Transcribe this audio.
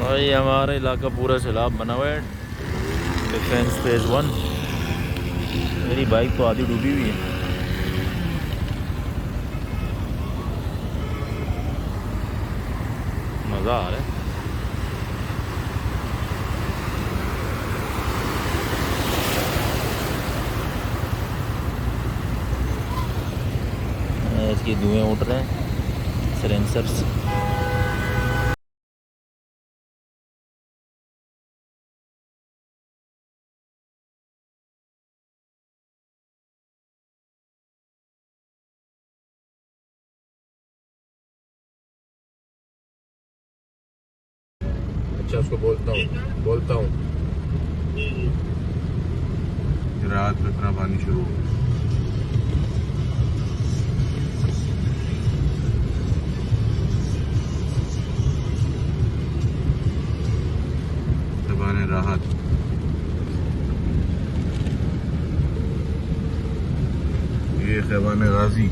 भाई हमारा इलाका पूरा सैलाब बना हुआ है। Defence phase 1। मेरी बाइक तो आधी डूबी हुई है। मज़ा आ रहा है। इसके धुएं उठ रहे हैं सिलेंसर्स। अच्छा उसको बोलता हूँ रात में इतना पानी शुरू हो गया। दबाने राहत। ये खैबान गाजी।